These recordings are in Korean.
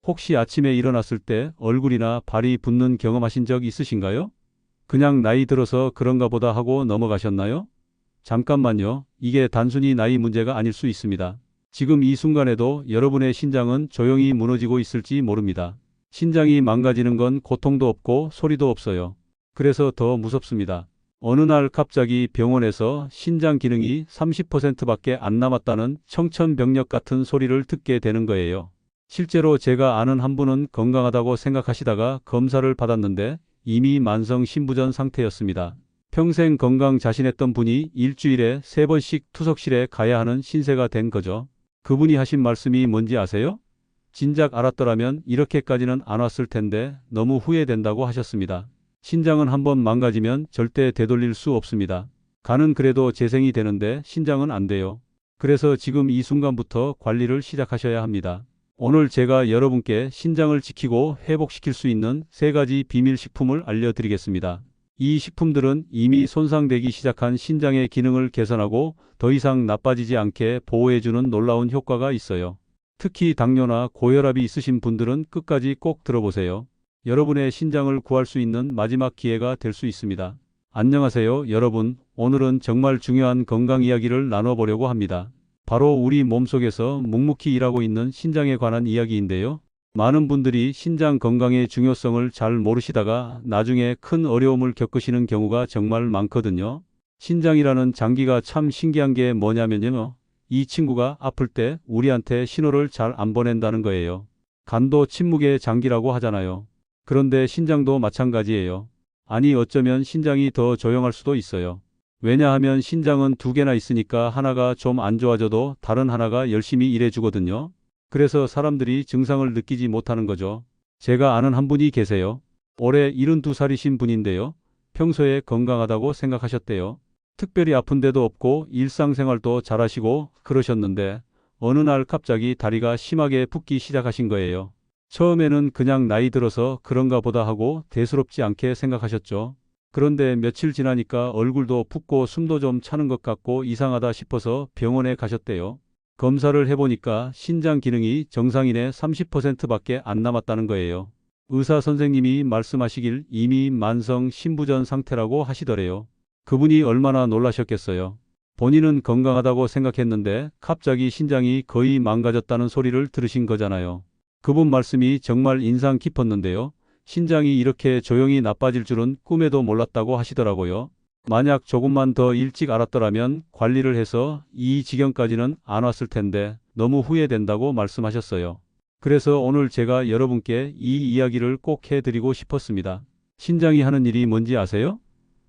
혹시 아침에 일어났을 때 얼굴이나 발이 붓는 경험하신 적 있으신가요? 그냥 나이 들어서 그런가 보다 하고 넘어가셨나요? 잠깐만요. 이게 단순히 나이 문제가 아닐 수 있습니다. 지금 이 순간에도 여러분의 신장은 조용히 무너지고 있을지 모릅니다. 신장이 망가지는 건 고통도 없고 소리도 없어요. 그래서 더 무섭습니다. 어느 날 갑자기 병원에서 신장 기능이 30%밖에 안 남았다는 청천벽력 같은 소리를 듣게 되는 거예요. 실제로 제가 아는 한 분은 건강하다고 생각하시다가 검사를 받았는데 이미 만성 신부전 상태였습니다. 평생 건강 자신했던 분이 일주일에 3번씩 투석실에 가야 하는 신세가 된 거죠. 그분이 하신 말씀이 뭔지 아세요? 진작 알았더라면 이렇게까지는 안 왔을 텐데 너무 후회된다고 하셨습니다. 신장은 한번 망가지면 절대 되돌릴 수 없습니다. 간은 그래도 재생이 되는데 신장은 안 돼요. 그래서 지금 이 순간부터 관리를 시작하셔야 합니다. 오늘 제가 여러분께 신장을 지키고 회복시킬 수 있는 3가지 비밀 식품을 알려드리겠습니다. 이 식품들은 이미 손상되기 시작한 신장의 기능을 개선하고 더 이상 나빠지지 않게 보호해주는 놀라운 효과가 있어요. 특히 당뇨나 고혈압이 있으신 분들은 끝까지 꼭 들어보세요. 여러분의 신장을 구할 수 있는 마지막 기회가 될 수 있습니다. 안녕하세요, 여러분. 오늘은 정말 중요한 건강 이야기를 나눠보려고 합니다. 바로 우리 몸속에서 묵묵히 일하고 있는 신장에 관한 이야기인데요. 많은 분들이 신장 건강의 중요성을 잘 모르시다가 나중에 큰 어려움을 겪으시는 경우가 정말 많거든요. 신장이라는 장기가 참 신기한 게 뭐냐면요. 이 친구가 아플 때 우리한테 신호를 잘 안 보낸다는 거예요. 간도 침묵의 장기라고 하잖아요. 그런데 신장도 마찬가지예요. 아니 어쩌면 신장이 더 조용할 수도 있어요. 왜냐하면 신장은 2개나 있으니까 하나가 좀 안 좋아져도 다른 하나가 열심히 일해주거든요. 그래서 사람들이 증상을 느끼지 못하는 거죠. 제가 아는 한 분이 계세요. 올해 72살이신 분인데요. 평소에 건강하다고 생각하셨대요. 특별히 아픈 데도 없고 일상생활도 잘하시고 그러셨는데 어느 날 갑자기 다리가 심하게 붓기 시작하신 거예요. 처음에는 그냥 나이 들어서 그런가 보다 하고 대수롭지 않게 생각하셨죠. 그런데 며칠 지나니까 얼굴도 붓고 숨도 좀 차는 것 같고 이상하다 싶어서 병원에 가셨대요. 검사를 해보니까 신장 기능이 정상인의 30%밖에 안 남았다는 거예요. 의사 선생님이 말씀하시길 이미 만성 신부전 상태라고 하시더래요. 그분이 얼마나 놀라셨겠어요. 본인은 건강하다고 생각했는데 갑자기 신장이 거의 망가졌다는 소리를 들으신 거잖아요. 그분 말씀이 정말 인상 깊었는데요. 신장이 이렇게 조용히 나빠질 줄은 꿈에도 몰랐다고 하시더라고요. 만약 조금만 더 일찍 알았더라면 관리를 해서 이 지경까지는 안 왔을 텐데 너무 후회된다고 말씀하셨어요. 그래서 오늘 제가 여러분께 이 이야기를 꼭 해드리고 싶었습니다. 신장이 하는 일이 뭔지 아세요?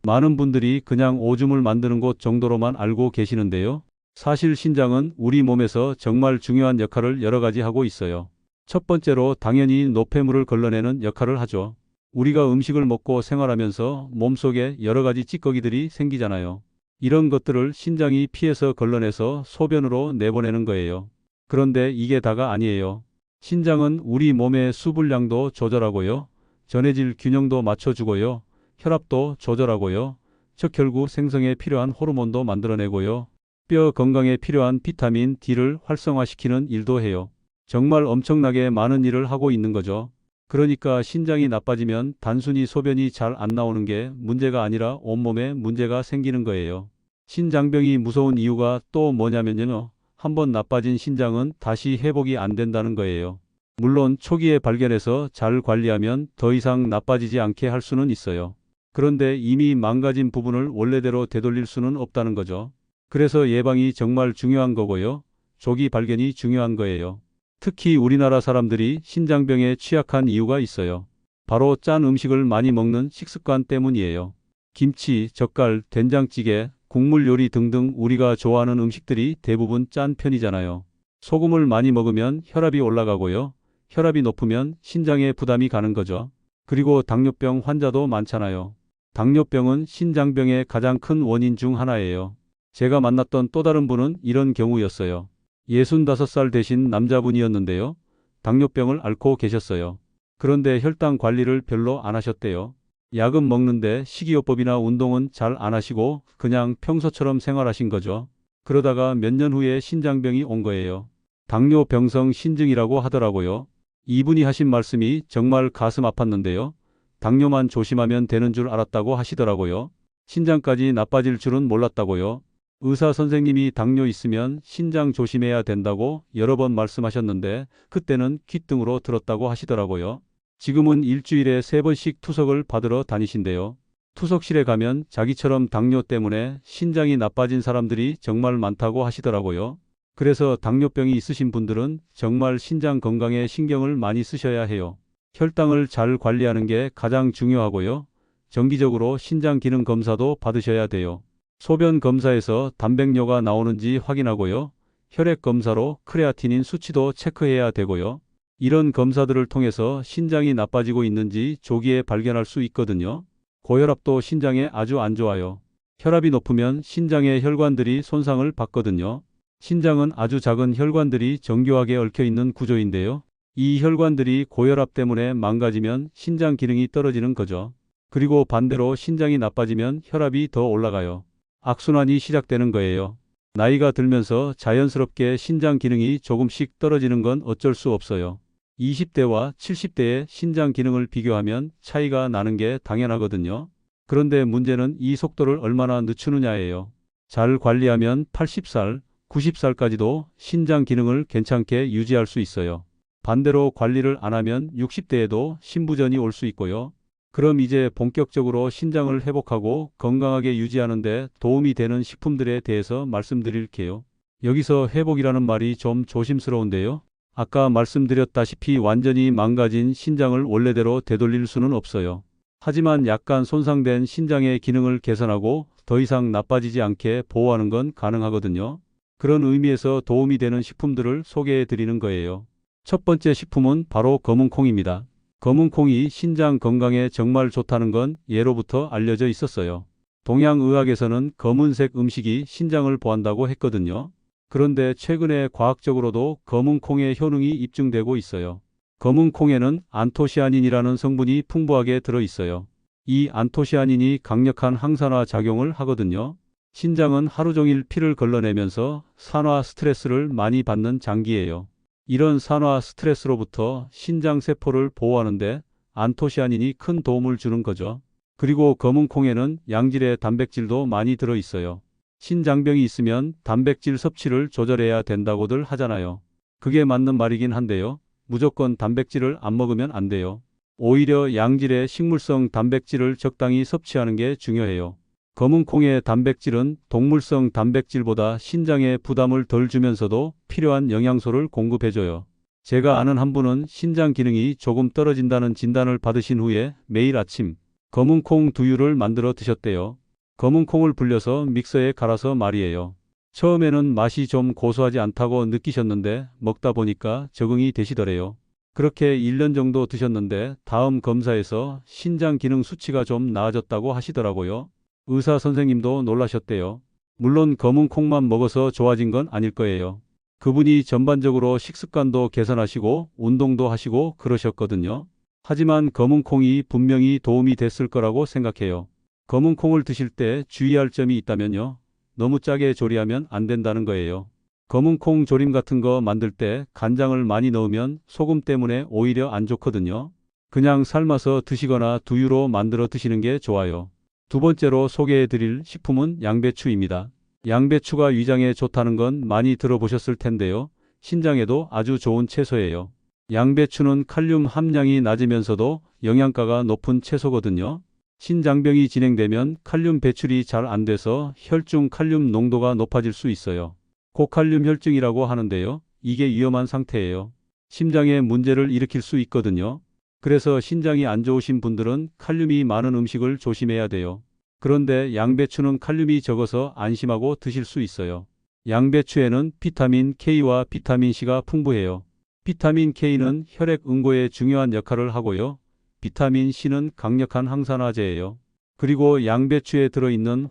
많은 분들이 그냥 오줌을 만드는 곳 정도로만 알고 계시는데요. 사실 신장은 우리 몸에서 정말 중요한 역할을 여러 가지 하고 있어요. 첫 번째로 당연히 노폐물을 걸러내는 역할을 하죠. 우리가 음식을 먹고 생활하면서 몸속에 여러 가지 찌꺼기들이 생기잖아요. 이런 것들을 신장이 피해서 걸러내서 소변으로 내보내는 거예요. 그런데 이게 다가 아니에요. 신장은 우리 몸의 수분량도 조절하고요. 전해질 균형도 맞춰주고요. 혈압도 조절하고요. 척혈구 생성에 필요한 호르몬도 만들어내고요. 뼈 건강에 필요한 비타민 D를 활성화시키는 일도 해요. 정말 엄청나게 많은 일을 하고 있는 거죠. 그러니까 신장이 나빠지면 단순히 소변이 잘 안 나오는 게 문제가 아니라 온몸에 문제가 생기는 거예요. 신장병이 무서운 이유가 또 뭐냐면요. 한번 나빠진 신장은 다시 회복이 안 된다는 거예요. 물론 초기에 발견해서 잘 관리하면 더 이상 나빠지지 않게 할 수는 있어요. 그런데 이미 망가진 부분을 원래대로 되돌릴 수는 없다는 거죠. 그래서 예방이 정말 중요한 거고요. 조기 발견이 중요한 거예요. 특히 우리나라 사람들이 신장병에 취약한 이유가 있어요. 바로 짠 음식을 많이 먹는 식습관 때문이에요. 김치, 젓갈, 된장찌개, 국물 요리 등등 우리가 좋아하는 음식들이 대부분 짠 편이잖아요. 소금을 많이 먹으면 혈압이 올라가고요. 혈압이 높으면 신장에 부담이 가는 거죠. 그리고 당뇨병 환자도 많잖아요. 당뇨병은 신장병의 가장 큰 원인 중 하나예요. 제가 만났던 또 다른 분은 이런 경우였어요. 65살 되신 남자분이었는데요. 당뇨병을 앓고 계셨어요. 그런데 혈당 관리를 별로 안 하셨대요. 약은 먹는데 식이요법이나 운동은 잘 안 하시고 그냥 평소처럼 생활하신 거죠. 그러다가 몇 년 후에 신장병이 온 거예요. 당뇨병성 신증이라고 하더라고요. 이분이 하신 말씀이 정말 가슴 아팠는데요. 당뇨만 조심하면 되는 줄 알았다고 하시더라고요. 신장까지 나빠질 줄은 몰랐다고요. 의사 선생님이 당뇨 있으면 신장 조심해야 된다고 여러 번 말씀하셨는데 그때는 귓등으로 들었다고 하시더라고요. 지금은 일주일에 3번씩 투석을 받으러 다니신대요. 투석실에 가면 자기처럼 당뇨 때문에 신장이 나빠진 사람들이 정말 많다고 하시더라고요. 그래서 당뇨병이 있으신 분들은 정말 신장 건강에 신경을 많이 쓰셔야 해요. 혈당을 잘 관리하는 게 가장 중요하고요. 정기적으로 신장 기능 검사도 받으셔야 돼요. 소변 검사에서 단백뇨가 나오는지 확인하고요. 혈액 검사로 크레아티닌 수치도 체크해야 되고요. 이런 검사들을 통해서 신장이 나빠지고 있는지 조기에 발견할 수 있거든요. 고혈압도 신장에 아주 안 좋아요. 혈압이 높으면 신장의 혈관들이 손상을 받거든요. 신장은 아주 작은 혈관들이 정교하게 얽혀 있는 구조인데요. 이 혈관들이 고혈압 때문에 망가지면 신장 기능이 떨어지는 거죠. 그리고 반대로 신장이 나빠지면 혈압이 더 올라가요. 악순환이 시작되는 거예요. 나이가 들면서 자연스럽게 신장 기능이 조금씩 떨어지는 건 어쩔 수 없어요. 20대와 70대의 신장 기능을 비교하면 차이가 나는 게 당연하거든요. 그런데 문제는 이 속도를 얼마나 늦추느냐예요. 잘 관리하면 80살, 90살까지도 신장 기능을 괜찮게 유지할 수 있어요. 반대로 관리를 안 하면 60대에도 신부전이 올 수 있고요. 그럼 이제 본격적으로 신장을 회복하고 건강하게 유지하는 데 도움이 되는 식품들에 대해서 말씀드릴게요. 여기서 회복이라는 말이 좀 조심스러운데요. 아까 말씀드렸다시피 완전히 망가진 신장을 원래대로 되돌릴 수는 없어요. 하지만 약간 손상된 신장의 기능을 개선하고 더 이상 나빠지지 않게 보호하는 건 가능하거든요. 그런 의미에서 도움이 되는 식품들을 소개해 드리는 거예요. 첫 번째 식품은 바로 검은콩입니다. 검은콩이 신장 건강에 정말 좋다는 건 예로부터 알려져 있었어요. 동양의학에서는 검은색 음식이 신장을 보한다고 했거든요. 그런데 최근에 과학적으로도 검은콩의 효능이 입증되고 있어요. 검은콩에는 안토시아닌이라는 성분이 풍부하게 들어 있어요. 이 안토시아닌이 강력한 항산화 작용을 하거든요. 신장은 하루 종일 피를 걸러내면서 산화 스트레스를 많이 받는 장기예요. 이런 산화 스트레스로부터 신장 세포를 보호하는데 안토시아닌이 큰 도움을 주는 거죠. 그리고 검은콩에는 양질의 단백질도 많이 들어 있어요. 신장병이 있으면 단백질 섭취를 조절해야 된다고들 하잖아요. 그게 맞는 말이긴 한데요. 무조건 단백질을 안 먹으면 안 돼요. 오히려 양질의 식물성 단백질을 적당히 섭취하는 게 중요해요. 검은콩의 단백질은 동물성 단백질보다 신장에 부담을 덜 주면서도 필요한 영양소를 공급해줘요. 제가 아는 한 분은 신장 기능이 조금 떨어진다는 진단을 받으신 후에 매일 아침 검은콩 두유를 만들어 드셨대요. 검은콩을 불려서 믹서에 갈아서 말이에요. 처음에는 맛이 좀 고소하지 않다고 느끼셨는데 먹다 보니까 적응이 되시더래요. 그렇게 1년 정도 드셨는데 다음 검사에서 신장 기능 수치가 좀 나아졌다고 하시더라고요. 의사 선생님도 놀라셨대요. 물론 검은콩만 먹어서 좋아진 건 아닐 거예요. 그분이 전반적으로 식습관도 개선하시고 운동도 하시고 그러셨거든요. 하지만 검은콩이 분명히 도움이 됐을 거라고 생각해요. 검은콩을 드실 때 주의할 점이 있다면요. 너무 짜게 조리하면 안 된다는 거예요. 검은콩 조림 같은 거 만들 때 간장을 많이 넣으면 소금 때문에 오히려 안 좋거든요. 그냥 삶아서 드시거나 두유로 만들어 드시는 게 좋아요. 두 번째로 소개해 드릴 식품은 양배추입니다. 양배추가 위장에 좋다는 건 많이 들어보셨을 텐데요. 신장에도 아주 좋은 채소예요. 양배추는 칼륨 함량이 낮으면서도 영양가가 높은 채소거든요. 신장병이 진행되면 칼륨 배출이 잘 안 돼서 혈중 칼륨 농도가 높아질 수 있어요. 고칼륨 혈증이라고 하는데요. 이게 위험한 상태예요. 심장에 문제를 일으킬 수 있거든요. 그래서 신장이 안 좋으신 분들은 칼륨이 많은 음식을 조심해야 돼요. 그런데 양배추는 칼륨이 적어서 안심하고 드실 수 있어요. 양배추에는 비타민 K와 비타민 C가 풍부해요. 비타민 K는 혈액 응고에 중요한 역할을 하고요. 비타민 C는 강력한 항산화제예요. 그리고 양배추에 들어있는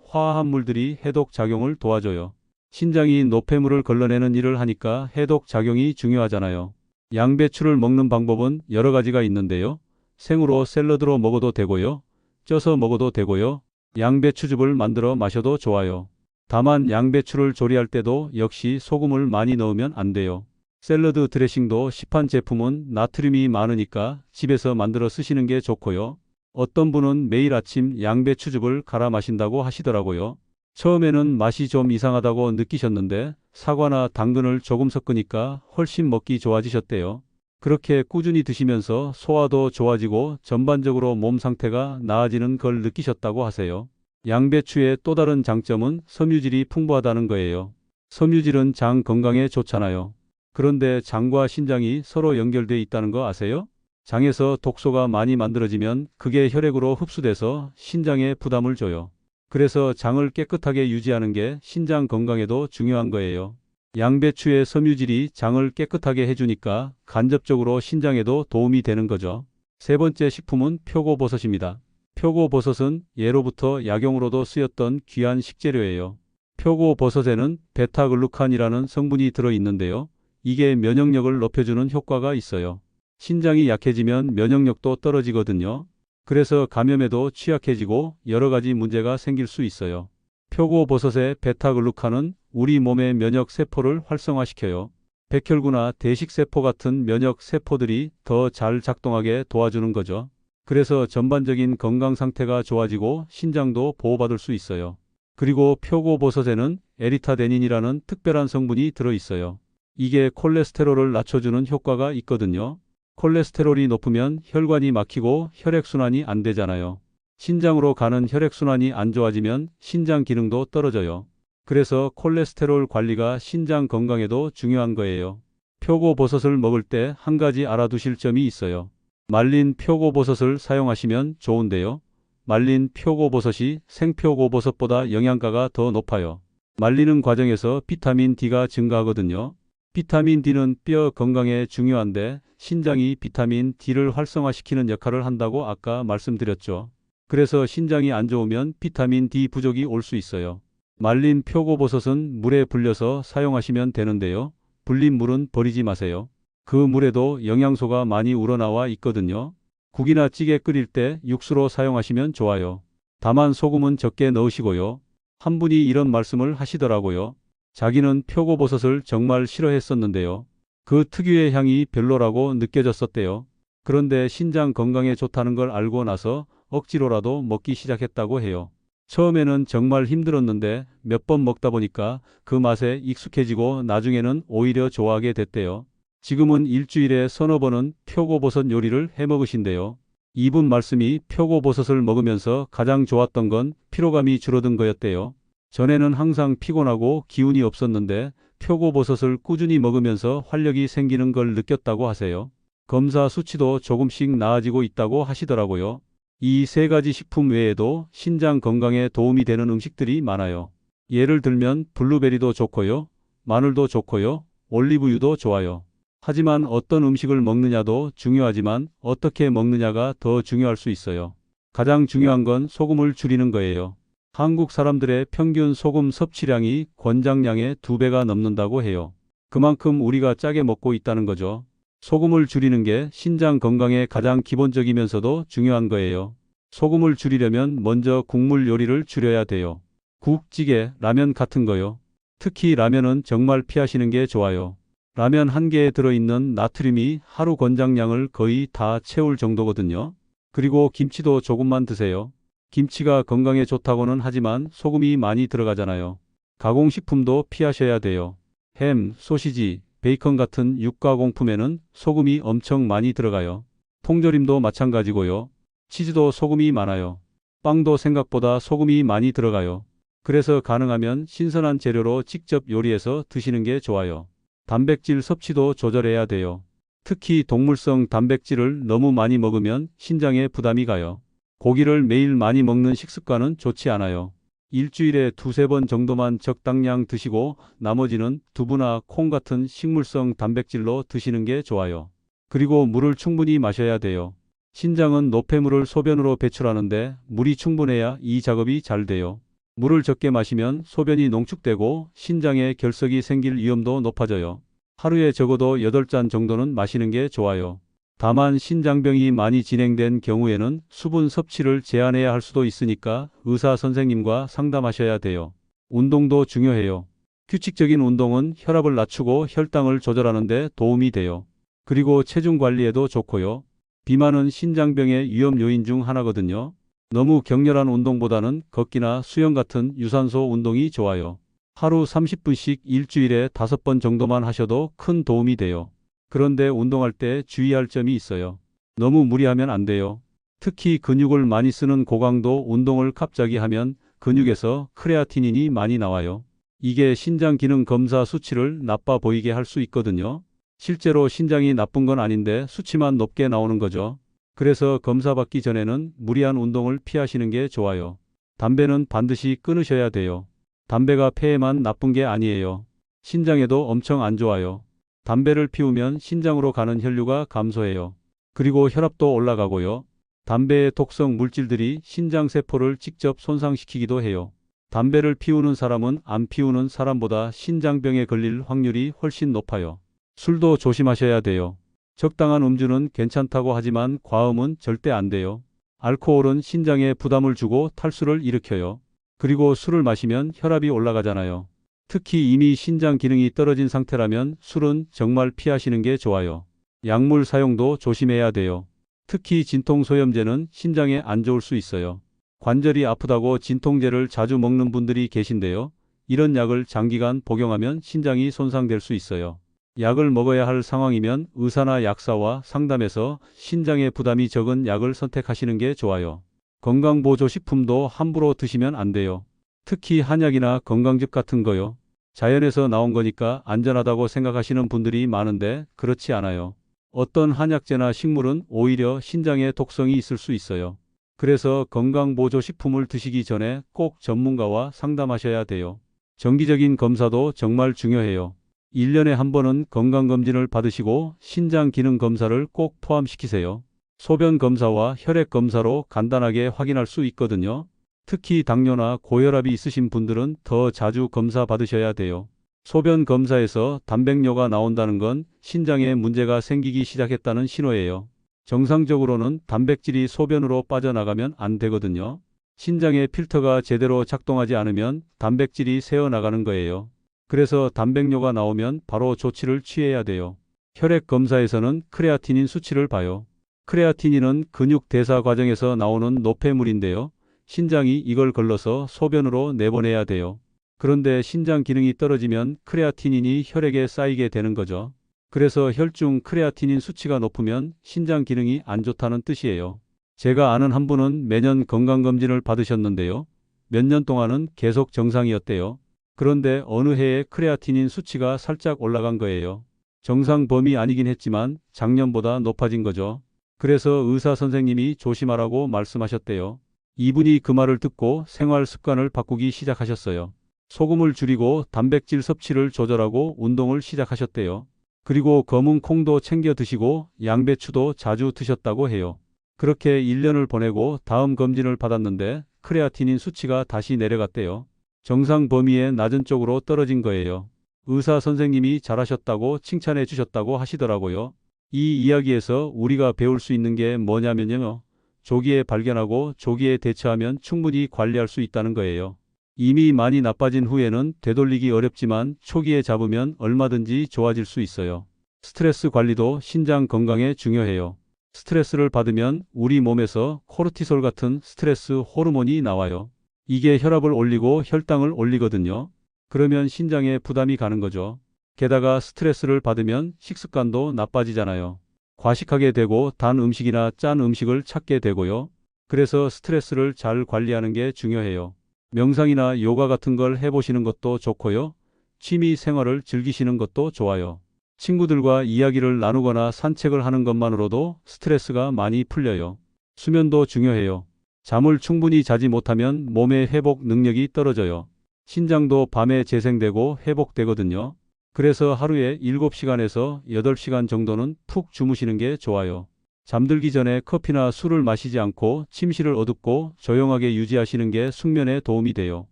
화합물들이 해독 작용을 도와줘요. 신장이 노폐물을 걸러내는 일을 하니까 해독 작용이 중요하잖아요. 양배추를 먹는 방법은 여러 가지가 있는데요. 생으로 샐러드로 먹어도 되고요. 쪄서 먹어도 되고요. 양배추즙을 만들어 마셔도 좋아요. 다만 양배추를 조리할 때도 역시 소금을 많이 넣으면 안 돼요. 샐러드 드레싱도 시판 제품은 나트륨이 많으니까 집에서 만들어 쓰시는 게 좋고요. 어떤 분은 매일 아침 양배추즙을 갈아 마신다고 하시더라고요. 처음에는 맛이 좀 이상하다고 느끼셨는데 사과나 당근을 조금 섞으니까 훨씬 먹기 좋아지셨대요. 그렇게 꾸준히 드시면서 소화도 좋아지고 전반적으로 몸 상태가 나아지는 걸 느끼셨다고 하세요. 양배추의 또 다른 장점은 섬유질이 풍부하다는 거예요. 섬유질은 장 건강에 좋잖아요. 그런데 장과 신장이 서로 연결돼 있다는 거 아세요? 장에서 독소가 많이 만들어지면 그게 혈액으로 흡수돼서 신장에 부담을 줘요. 그래서 장을 깨끗하게 유지하는 게 신장 건강에도 중요한 거예요. 양배추의 섬유질이 장을 깨끗하게 해주니까 간접적으로 신장에도 도움이 되는 거죠. 세 번째 식품은 표고버섯입니다. 표고버섯은 예로부터 약용으로도 쓰였던 귀한 식재료예요. 표고버섯에는 베타글루칸이라는 성분이 들어있는데요. 이게 면역력을 높여주는 효과가 있어요. 신장이 약해지면 면역력도 떨어지거든요. 그래서 감염에도 취약해지고 여러 가지 문제가 생길 수 있어요. 표고버섯의 베타글루칸은 우리 몸의 면역 세포를 활성화시켜요. 백혈구나 대식세포 같은 면역 세포들이 더 잘 작동하게 도와주는 거죠. 그래서 전반적인 건강 상태가 좋아지고 신장도 보호받을 수 있어요. 그리고 표고버섯에는 에리타데닌이라는 특별한 성분이 들어있어요. 이게 콜레스테롤을 낮춰주는 효과가 있거든요. 콜레스테롤이 높으면 혈관이 막히고 혈액순환이 안 되잖아요. 신장으로 가는 혈액순환이 안 좋아지면 신장 기능도 떨어져요. 그래서 콜레스테롤 관리가 신장 건강에도 중요한 거예요. 표고버섯을 먹을 때 한 가지 알아두실 점이 있어요. 말린 표고버섯을 사용하시면 좋은데요. 말린 표고버섯이 생표고버섯보다 영양가가 더 높아요. 말리는 과정에서 비타민 D가 증가하거든요. 비타민 D는 뼈 건강에 중요한데 신장이 비타민 D를 활성화시키는 역할을 한다고 아까 말씀드렸죠. 그래서 신장이 안 좋으면 비타민 D 부족이 올 수 있어요. 말린 표고버섯은 물에 불려서 사용하시면 되는데요. 불린 물은 버리지 마세요. 그 물에도 영양소가 많이 우러나와 있거든요. 국이나 찌개 끓일 때 육수로 사용하시면 좋아요. 다만 소금은 적게 넣으시고요. 한 분이 이런 말씀을 하시더라고요. 자기는 표고버섯을 정말 싫어했었는데요. 그 특유의 향이 별로라고 느껴졌었대요. 그런데 신장 건강에 좋다는 걸 알고 나서 억지로라도 먹기 시작했다고 해요. 처음에는 정말 힘들었는데 몇 번 먹다 보니까 그 맛에 익숙해지고 나중에는 오히려 좋아하게 됐대요. 지금은 일주일에 서너 번은 표고버섯 요리를 해 먹으신대요. 이분 말씀이 표고버섯을 먹으면서 가장 좋았던 건 피로감이 줄어든 거였대요. 전에는 항상 피곤하고 기운이 없었는데 표고버섯을 꾸준히 먹으면서 활력이 생기는 걸 느꼈다고 하세요. 검사 수치도 조금씩 나아지고 있다고 하시더라고요. 이 세 가지 식품 외에도 신장 건강에 도움이 되는 음식들이 많아요. 예를 들면 블루베리도 좋고요. 마늘도 좋고요. 올리브유도 좋아요. 하지만 어떤 음식을 먹느냐도 중요하지만 어떻게 먹느냐가 더 중요할 수 있어요. 가장 중요한 건 소금을 줄이는 거예요. 한국 사람들의 평균 소금 섭취량이 권장량의 2배가 넘는다고 해요. 그만큼 우리가 짜게 먹고 있다는 거죠. 소금을 줄이는 게 신장 건강에 가장 기본적이면서도 중요한 거예요. 소금을 줄이려면 먼저 국물 요리를 줄여야 돼요. 국, 찌개, 라면 같은 거요. 특히 라면은 정말 피하시는 게 좋아요. 라면 한 개에 들어있는 나트륨이 하루 권장량을 거의 다 채울 정도거든요. 그리고 김치도 조금만 드세요. 김치가 건강에 좋다고는 하지만 소금이 많이 들어가잖아요. 가공식품도 피하셔야 돼요. 햄, 소시지, 베이컨 같은 육가공품에는 소금이 엄청 많이 들어가요. 통조림도 마찬가지고요. 치즈도 소금이 많아요. 빵도 생각보다 소금이 많이 들어가요. 그래서 가능하면 신선한 재료로 직접 요리해서 드시는 게 좋아요. 단백질 섭취도 조절해야 돼요. 특히 동물성 단백질을 너무 많이 먹으면 신장에 부담이 가요. 고기를 매일 많이 먹는 식습관은 좋지 않아요. 일주일에 두세 번 정도만 적당량 드시고 나머지는 두부나 콩 같은 식물성 단백질로 드시는 게 좋아요. 그리고 물을 충분히 마셔야 돼요. 신장은 노폐물을 소변으로 배출하는데 물이 충분해야 이 작업이 잘 돼요. 물을 적게 마시면 소변이 농축되고 신장에 결석이 생길 위험도 높아져요. 하루에 적어도 8잔 정도는 마시는 게 좋아요. 다만 신장병이 많이 진행된 경우에는 수분 섭취를 제한해야 할 수도 있으니까 의사 선생님과 상담하셔야 돼요. 운동도 중요해요. 규칙적인 운동은 혈압을 낮추고 혈당을 조절하는 데 도움이 돼요. 그리고 체중 관리에도 좋고요. 비만은 신장병의 위험 요인 중 하나거든요. 너무 격렬한 운동보다는 걷기나 수영 같은 유산소 운동이 좋아요. 하루 30분씩 일주일에 5번 정도만 하셔도 큰 도움이 돼요. 그런데 운동할 때 주의할 점이 있어요. 너무 무리하면 안 돼요. 특히 근육을 많이 쓰는 고강도 운동을 갑자기 하면 근육에서 크레아티닌이 많이 나와요. 이게 신장 기능 검사 수치를 나빠 보이게 할 수 있거든요. 실제로 신장이 나쁜 건 아닌데 수치만 높게 나오는 거죠. 그래서 검사 받기 전에는 무리한 운동을 피하시는 게 좋아요. 담배는 반드시 끊으셔야 돼요. 담배가 폐에만 나쁜 게 아니에요. 신장에도 엄청 안 좋아요. 담배를 피우면 신장으로 가는 혈류가 감소해요. 그리고 혈압도 올라가고요. 담배의 독성 물질들이 신장 세포를 직접 손상시키기도 해요. 담배를 피우는 사람은 안 피우는 사람보다 신장병에 걸릴 확률이 훨씬 높아요. 술도 조심하셔야 돼요. 적당한 음주는 괜찮다고 하지만 과음은 절대 안 돼요. 알코올은 신장에 부담을 주고 탈수를 일으켜요. 그리고 술을 마시면 혈압이 올라가잖아요. 특히 이미 신장 기능이 떨어진 상태라면 술은 정말 피하시는 게 좋아요. 약물 사용도 조심해야 돼요. 특히 진통소염제는 신장에 안 좋을 수 있어요. 관절이 아프다고 진통제를 자주 먹는 분들이 계신데요. 이런 약을 장기간 복용하면 신장이 손상될 수 있어요. 약을 먹어야 할 상황이면 의사나 약사와 상담해서 신장에 부담이 적은 약을 선택하시는 게 좋아요. 건강보조식품도 함부로 드시면 안 돼요. 특히 한약이나 건강즙 같은 거요. 자연에서 나온 거니까 안전하다고 생각하시는 분들이 많은데 그렇지 않아요. 어떤 한약재나 식물은 오히려 신장에 독성이 있을 수 있어요. 그래서 건강보조식품을 드시기 전에 꼭 전문가와 상담하셔야 돼요. 정기적인 검사도 정말 중요해요. 1년에 한 번은 건강검진을 받으시고 신장 기능 검사를 꼭 포함시키세요. 소변 검사와 혈액 검사로 간단하게 확인할 수 있거든요. 특히 당뇨나 고혈압이 있으신 분들은 더 자주 검사 받으셔야 돼요. 소변 검사에서 단백뇨가 나온다는 건 신장에 문제가 생기기 시작했다는 신호예요. 정상적으로는 단백질이 소변으로 빠져나가면 안 되거든요. 신장의 필터가 제대로 작동하지 않으면 단백질이 새어나가는 거예요. 그래서 단백뇨가 나오면 바로 조치를 취해야 돼요. 혈액 검사에서는 크레아티닌 수치를 봐요. 크레아티닌은 근육 대사 과정에서 나오는 노폐물인데요. 신장이 이걸 걸러서 소변으로 내보내야 돼요. 그런데 신장 기능이 떨어지면 크레아티닌이 혈액에 쌓이게 되는 거죠. 그래서 혈중 크레아티닌 수치가 높으면 신장 기능이 안 좋다는 뜻이에요. 제가 아는 한 분은 매년 건강검진을 받으셨는데요. 몇 년 동안은 계속 정상이었대요. 그런데 어느 해에 크레아티닌 수치가 살짝 올라간 거예요. 정상 범위 아니긴 했지만 작년보다 높아진 거죠. 그래서 의사 선생님이 조심하라고 말씀하셨대요. 이분이 그 말을 듣고 생활 습관을 바꾸기 시작하셨어요. 소금을 줄이고 단백질 섭취를 조절하고 운동을 시작하셨대요. 그리고 검은 콩도 챙겨 드시고 양배추도 자주 드셨다고 해요. 그렇게 1년을 보내고 다음 검진을 받았는데 크레아티닌 수치가 다시 내려갔대요. 정상 범위의 낮은 쪽으로 떨어진 거예요. 의사 선생님이 잘하셨다고 칭찬해 주셨다고 하시더라고요. 이 이야기에서 우리가 배울 수 있는 게 뭐냐면요. 조기에 발견하고 조기에 대처하면 충분히 관리할 수 있다는 거예요. 이미 많이 나빠진 후에는 되돌리기 어렵지만 초기에 잡으면 얼마든지 좋아질 수 있어요. 스트레스 관리도 신장 건강에 중요해요. 스트레스를 받으면 우리 몸에서 코르티솔 같은 스트레스 호르몬이 나와요. 이게 혈압을 올리고 혈당을 올리거든요. 그러면 신장에 부담이 가는 거죠. 게다가 스트레스를 받으면 식습관도 나빠지잖아요. 과식하게 되고 단 음식이나 짠 음식을 찾게 되고요. 그래서 스트레스를 잘 관리하는 게 중요해요. 명상이나 요가 같은 걸 해보시는 것도 좋고요. 취미 생활을 즐기시는 것도 좋아요. 친구들과 이야기를 나누거나 산책을 하는 것만으로도 스트레스가 많이 풀려요. 수면도 중요해요. 잠을 충분히 자지 못하면 몸의 회복 능력이 떨어져요. 신장도 밤에 재생되고 회복되거든요. 그래서 하루에 7시간에서 8시간 정도는 푹 주무시는 게 좋아요. 잠들기 전에 커피나 술을 마시지 않고 침실을 어둡고 조용하게 유지하시는 게 숙면에 도움이 돼요.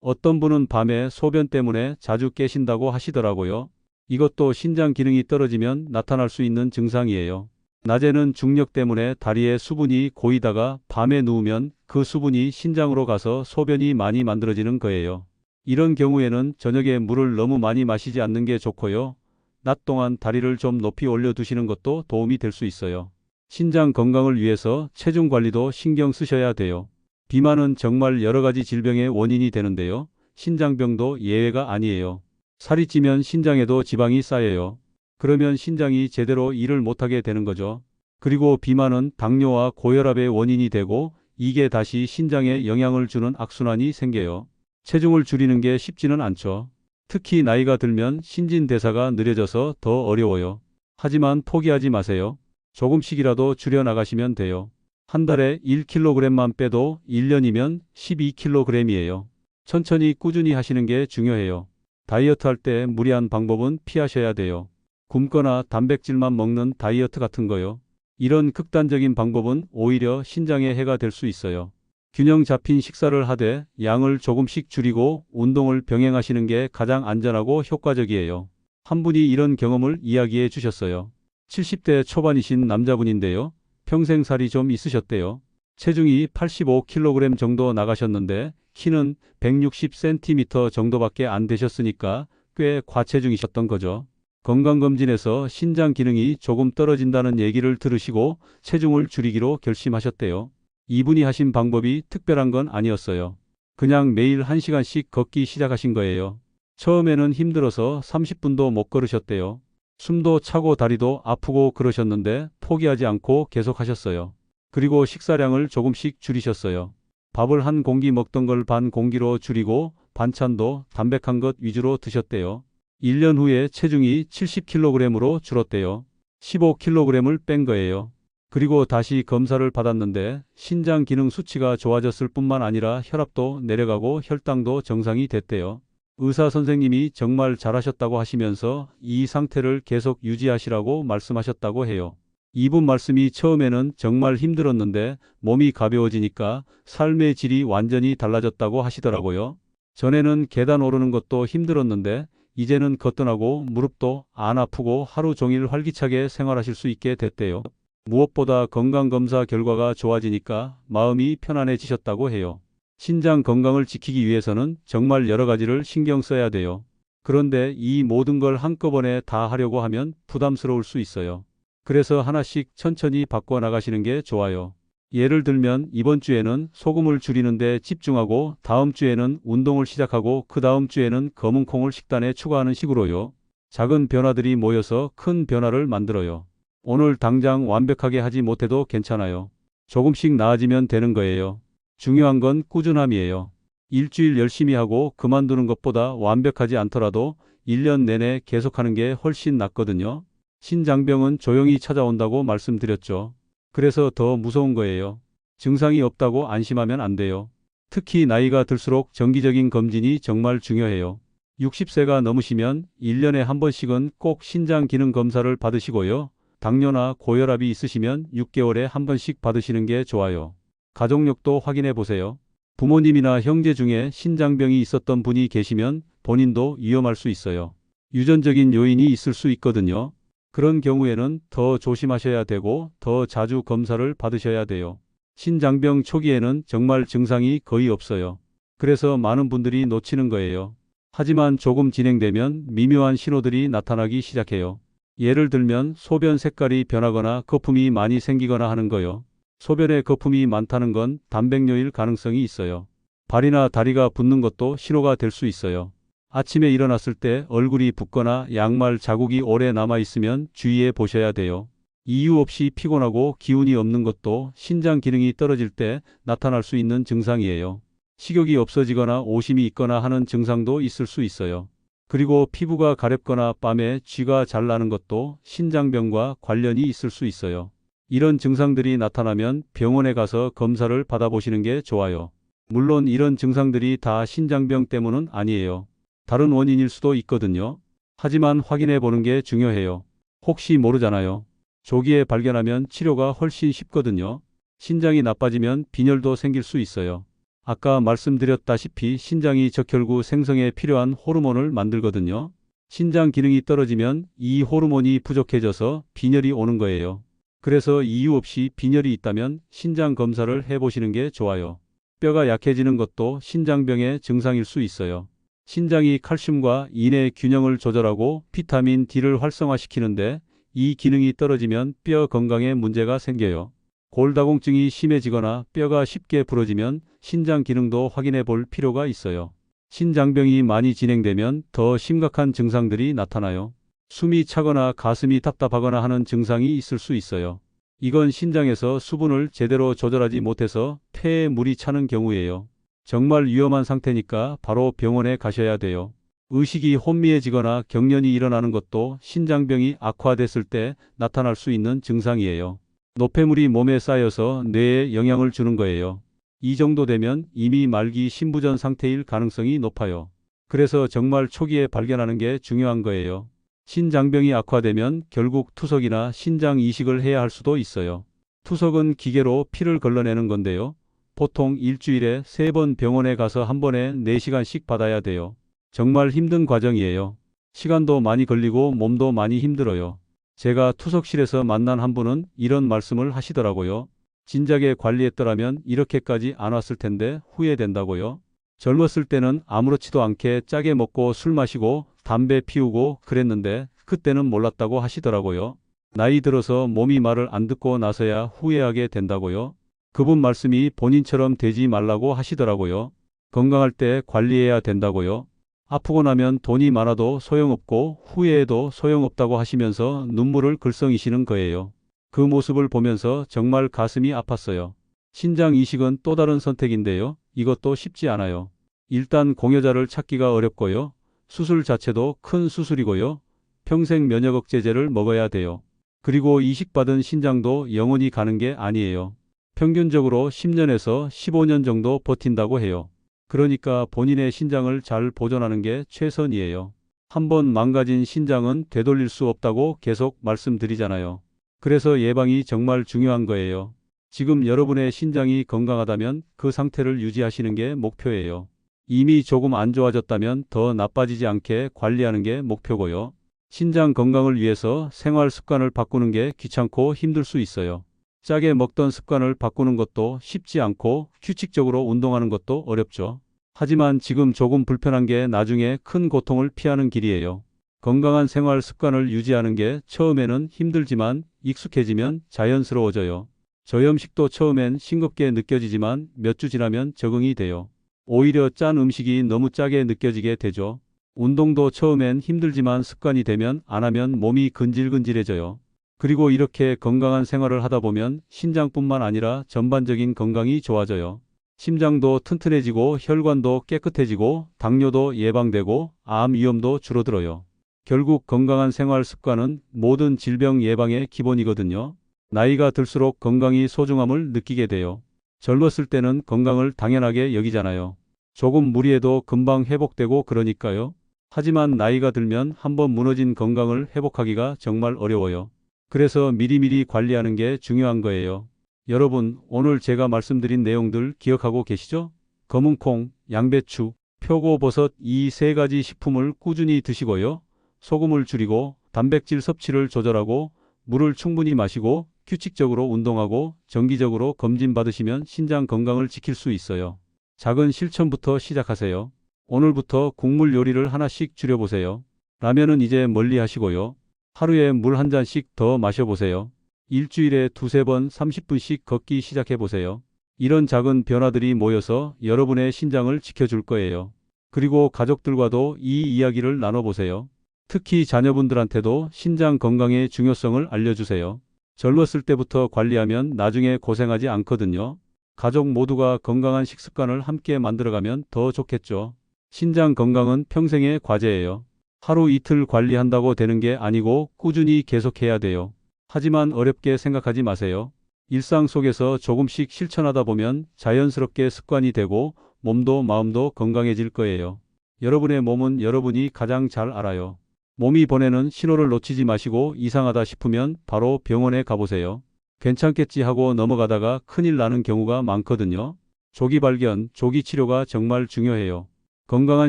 어떤 분은 밤에 소변 때문에 자주 깨신다고 하시더라고요. 이것도 신장 기능이 떨어지면 나타날 수 있는 증상이에요. 낮에는 중력 때문에 다리에 수분이 고이다가 밤에 누우면 그 수분이 신장으로 가서 소변이 많이 만들어지는 거예요. 이런 경우에는 저녁에 물을 너무 많이 마시지 않는 게 좋고요. 낮 동안 다리를 좀 높이 올려두시는 것도 도움이 될 수 있어요. 신장 건강을 위해서 체중 관리도 신경 쓰셔야 돼요. 비만은 정말 여러 가지 질병의 원인이 되는데요. 신장병도 예외가 아니에요. 살이 찌면 신장에도 지방이 쌓여요. 그러면 신장이 제대로 일을 못하게 되는 거죠. 그리고 비만은 당뇨와 고혈압의 원인이 되고 이게 다시 신장에 영향을 주는 악순환이 생겨요. 체중을 줄이는 게 쉽지는 않죠. 특히 나이가 들면 신진대사가 느려져서 더 어려워요. 하지만 포기하지 마세요. 조금씩이라도 줄여나가시면 돼요. 한 달에 1kg만 빼도 1년이면 12kg이에요. 천천히 꾸준히 하시는 게 중요해요. 다이어트 할 때 무리한 방법은 피하셔야 돼요. 굶거나 단백질만 먹는 다이어트 같은 거요. 이런 극단적인 방법은 오히려 신장에 해가 될 수 있어요. 균형 잡힌 식사를 하되 양을 조금씩 줄이고 운동을 병행하시는 게 가장 안전하고 효과적이에요. 한 분이 이런 경험을 이야기해 주셨어요. 70대 초반이신 남자분인데요. 평생 살이 좀 있으셨대요. 체중이 85kg 정도 나가셨는데 키는 160cm 정도밖에 안 되셨으니까 꽤 과체중이셨던 거죠. 건강검진에서 신장 기능이 조금 떨어진다는 얘기를 들으시고 체중을 줄이기로 결심하셨대요. 이분이 하신 방법이 특별한 건 아니었어요. 그냥 매일 1시간씩 걷기 시작하신 거예요. 처음에는 힘들어서 30분도 못 걸으셨대요. 숨도 차고 다리도 아프고 그러셨는데 포기하지 않고 계속 하셨어요. 그리고 식사량을 조금씩 줄이셨어요. 밥을 한 공기 먹던 걸 반 공기로 줄이고 반찬도 담백한 것 위주로 드셨대요. 1년 후에 체중이 70kg으로 줄었대요. 15kg을 뺀 거예요. 그리고 다시 검사를 받았는데 신장 기능 수치가 좋아졌을 뿐만 아니라 혈압도 내려가고 혈당도 정상이 됐대요. 의사 선생님이 정말 잘하셨다고 하시면서 이 상태를 계속 유지하시라고 말씀하셨다고 해요. 이분 말씀이 처음에는 정말 힘들었는데 몸이 가벼워지니까 삶의 질이 완전히 달라졌다고 하시더라고요. 전에는 계단 오르는 것도 힘들었는데 이제는 거뜬하고 무릎도 안 아프고 하루 종일 활기차게 생활하실 수 있게 됐대요. 무엇보다 건강검사 결과가 좋아지니까 마음이 편안해지셨다고 해요. 신장 건강을 지키기 위해서는 정말 여러 가지를 신경 써야 돼요. 그런데 이 모든 걸 한꺼번에 다 하려고 하면 부담스러울 수 있어요. 그래서 하나씩 천천히 바꿔 나가시는 게 좋아요. 예를 들면 이번 주에는 소금을 줄이는 데 집중하고 다음 주에는 운동을 시작하고 그 다음 주에는 검은 콩을 식단에 추가하는 식으로요. 작은 변화들이 모여서 큰 변화를 만들어요. 오늘 당장 완벽하게 하지 못해도 괜찮아요. 조금씩 나아지면 되는 거예요. 중요한 건 꾸준함이에요. 일주일 열심히 하고 그만두는 것보다 완벽하지 않더라도 1년 내내 계속하는 게 훨씬 낫거든요. 신장병은 조용히 찾아온다고 말씀드렸죠. 그래서 더 무서운 거예요. 증상이 없다고 안심하면 안 돼요. 특히 나이가 들수록 정기적인 검진이 정말 중요해요. 60세가 넘으시면 1년에 한 번씩은 꼭 신장 기능 검사를 받으시고요. 당뇨나 고혈압이 있으시면 6개월에 한 번씩 받으시는 게 좋아요. 가족력도 확인해 보세요. 부모님이나 형제 중에 신장병이 있었던 분이 계시면 본인도 위험할 수 있어요. 유전적인 요인이 있을 수 있거든요. 그런 경우에는 더 조심하셔야 되고 더 자주 검사를 받으셔야 돼요. 신장병 초기에는 정말 증상이 거의 없어요. 그래서 많은 분들이 놓치는 거예요. 하지만 조금 진행되면 미묘한 신호들이 나타나기 시작해요. 예를 들면 소변 색깔이 변하거나 거품이 많이 생기거나 하는 거요. 소변에 거품이 많다는 건 단백뇨일 가능성이 있어요. 발이나 다리가 붓는 것도 신호가 될 수 있어요. 아침에 일어났을 때 얼굴이 붓거나 양말 자국이 오래 남아있으면 주의해 보셔야 돼요. 이유 없이 피곤하고 기운이 없는 것도 신장 기능이 떨어질 때 나타날 수 있는 증상이에요. 식욕이 없어지거나 오심이 있거나 하는 증상도 있을 수 있어요. 그리고 피부가 가렵거나 뺨에 쥐가 잘 나는 것도 신장병과 관련이 있을 수 있어요. 이런 증상들이 나타나면 병원에 가서 검사를 받아보시는 게 좋아요. 물론 이런 증상들이 다 신장병 때문은 아니에요. 다른 원인일 수도 있거든요. 하지만 확인해 보는 게 중요해요. 혹시 모르잖아요. 조기에 발견하면 치료가 훨씬 쉽거든요. 신장이 나빠지면 빈혈도 생길 수 있어요. 아까 말씀드렸다시피 신장이 적혈구 생성에 필요한 호르몬을 만들거든요. 신장 기능이 떨어지면 이 호르몬이 부족해져서 빈혈이 오는 거예요. 그래서 이유 없이 빈혈이 있다면 신장 검사를 해보시는 게 좋아요. 뼈가 약해지는 것도 신장병의 증상일 수 있어요. 신장이 칼슘과 인의 균형을 조절하고 비타민 D를 활성화시키는데 이 기능이 떨어지면 뼈 건강에 문제가 생겨요. 골다공증이 심해지거나 뼈가 쉽게 부러지면 신장 기능도 확인해 볼 필요가 있어요. 신장병이 많이 진행되면 더 심각한 증상들이 나타나요. 숨이 차거나 가슴이 답답하거나 하는 증상이 있을 수 있어요. 이건 신장에서 수분을 제대로 조절하지 못해서 폐에 물이 차는 경우예요. 정말 위험한 상태니까 바로 병원에 가셔야 돼요. 의식이 혼미해지거나 경련이 일어나는 것도 신장병이 악화됐을 때 나타날 수 있는 증상이에요. 노폐물이 몸에 쌓여서 뇌에 영향을 주는 거예요. 이 정도 되면 이미 말기 신부전 상태일 가능성이 높아요. 그래서 정말 초기에 발견하는 게 중요한 거예요. 신장병이 악화되면 결국 투석이나 신장 이식을 해야 할 수도 있어요. 투석은 기계로 피를 걸러내는 건데요. 보통 일주일에 3번 병원에 가서 한 번에 4시간씩 받아야 돼요. 정말 힘든 과정이에요. 시간도 많이 걸리고 몸도 많이 힘들어요. 제가 투석실에서 만난 한 분은 이런 말씀을 하시더라고요. 진작에 관리했더라면 이렇게까지 안 왔을 텐데 후회된다고요. 젊었을 때는 아무렇지도 않게 짜게 먹고 술 마시고 담배 피우고 그랬는데 그때는 몰랐다고 하시더라고요. 나이 들어서 몸이 말을 안 듣고 나서야 후회하게 된다고요. 그분 말씀이 본인처럼 되지 말라고 하시더라고요. 건강할 때 관리해야 된다고요. 아프고 나면 돈이 많아도 소용없고 후회해도 소용없다고 하시면서 눈물을 글썽이시는 거예요. 그 모습을 보면서 정말 가슴이 아팠어요. 신장 이식은 또 다른 선택인데요. 이것도 쉽지 않아요. 일단 공여자를 찾기가 어렵고요. 수술 자체도 큰 수술이고요. 평생 면역 억제제를 먹어야 돼요. 그리고 이식받은 신장도 영원히 가는 게 아니에요. 평균적으로 10년에서 15년 정도 버틴다고 해요. 그러니까 본인의 신장을 잘 보존하는 게 최선이에요. 한번 망가진 신장은 되돌릴 수 없다고 계속 말씀드리잖아요. 그래서 예방이 정말 중요한 거예요. 지금 여러분의 신장이 건강하다면 그 상태를 유지하시는 게 목표예요. 이미 조금 안 좋아졌다면 더 나빠지지 않게 관리하는 게 목표고요. 신장 건강을 위해서 생활 습관을 바꾸는 게 귀찮고 힘들 수 있어요. 짜게 먹던 습관을 바꾸는 것도 쉽지 않고 규칙적으로 운동하는 것도 어렵죠. 하지만 지금 조금 불편한 게 나중에 큰 고통을 피하는 길이에요. 건강한 생활 습관을 유지하는 게 처음에는 힘들지만 익숙해지면 자연스러워져요. 저염식도 처음엔 싱겁게 느껴지지만 몇 주 지나면 적응이 돼요. 오히려 짠 음식이 너무 짜게 느껴지게 되죠. 운동도 처음엔 힘들지만 습관이 되면 안 하면 몸이 근질근질해져요. 그리고 이렇게 건강한 생활을 하다 보면 신장뿐만 아니라 전반적인 건강이 좋아져요. 심장도 튼튼해지고 혈관도 깨끗해지고 당뇨도 예방되고 암 위험도 줄어들어요. 결국 건강한 생활 습관은 모든 질병 예방의 기본이거든요. 나이가 들수록 건강이 소중함을 느끼게 돼요. 젊었을 때는 건강을 당연하게 여기잖아요. 조금 무리해도 금방 회복되고 그러니까요. 하지만 나이가 들면 한번 무너진 건강을 회복하기가 정말 어려워요. 그래서 미리미리 관리하는 게 중요한 거예요. 여러분, 오늘 제가 말씀드린 내용들 기억하고 계시죠? 검은콩, 양배추, 표고버섯 이 3가지 식품을 꾸준히 드시고요. 소금을 줄이고 단백질 섭취를 조절하고 물을 충분히 마시고 규칙적으로 운동하고 정기적으로 검진 받으시면 신장 건강을 지킬 수 있어요. 작은 실천부터 시작하세요. 오늘부터 국물 요리를 하나씩 줄여보세요. 라면은 이제 멀리 하시고요. 하루에 물 한 잔씩 더 마셔보세요. 일주일에 2~3번 30분씩 걷기 시작해보세요. 이런 작은 변화들이 모여서 여러분의 신장을 지켜줄 거예요. 그리고 가족들과도 이 이야기를 나눠보세요. 특히 자녀분들한테도 신장 건강의 중요성을 알려주세요. 젊었을 때부터 관리하면 나중에 고생하지 않거든요. 가족 모두가 건강한 식습관을 함께 만들어가면 더 좋겠죠. 신장 건강은 평생의 과제예요. 하루 이틀 관리한다고 되는 게 아니고 꾸준히 계속해야 돼요. 하지만 어렵게 생각하지 마세요. 일상 속에서 조금씩 실천하다 보면 자연스럽게 습관이 되고 몸도 마음도 건강해질 거예요. 여러분의 몸은 여러분이 가장 잘 알아요. 몸이 보내는 신호를 놓치지 마시고 이상하다 싶으면 바로 병원에 가보세요. 괜찮겠지 하고 넘어가다가 큰일 나는 경우가 많거든요. 조기 발견, 조기 치료가 정말 중요해요. 건강한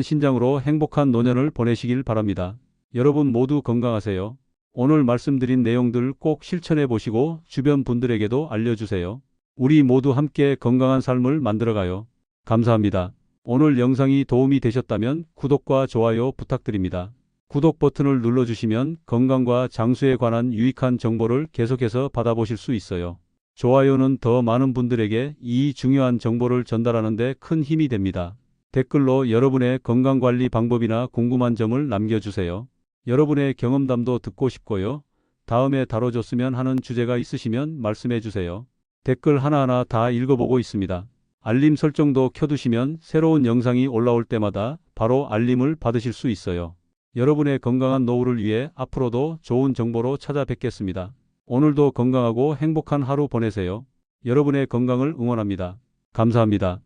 신장으로 행복한 노년을 보내시길 바랍니다. 여러분 모두 건강하세요. 오늘 말씀드린 내용들 꼭 실천해 보시고 주변 분들에게도 알려주세요. 우리 모두 함께 건강한 삶을 만들어가요. 감사합니다. 오늘 영상이 도움이 되셨다면 구독과 좋아요 부탁드립니다. 구독 버튼을 눌러주시면 건강과 장수에 관한 유익한 정보를 계속해서 받아보실 수 있어요. 좋아요는 더 많은 분들에게 이 중요한 정보를 전달하는 데 큰 힘이 됩니다. 댓글로 여러분의 건강관리 방법이나 궁금한 점을 남겨주세요. 여러분의 경험담도 듣고 싶고요. 다음에 다뤄줬으면 하는 주제가 있으시면 말씀해 주세요. 댓글 하나하나 다 읽어보고 있습니다. 알림 설정도 켜두시면 새로운 영상이 올라올 때마다 바로 알림을 받으실 수 있어요. 여러분의 건강한 노후를 위해 앞으로도 좋은 정보로 찾아뵙겠습니다. 오늘도 건강하고 행복한 하루 보내세요. 여러분의 건강을 응원합니다. 감사합니다.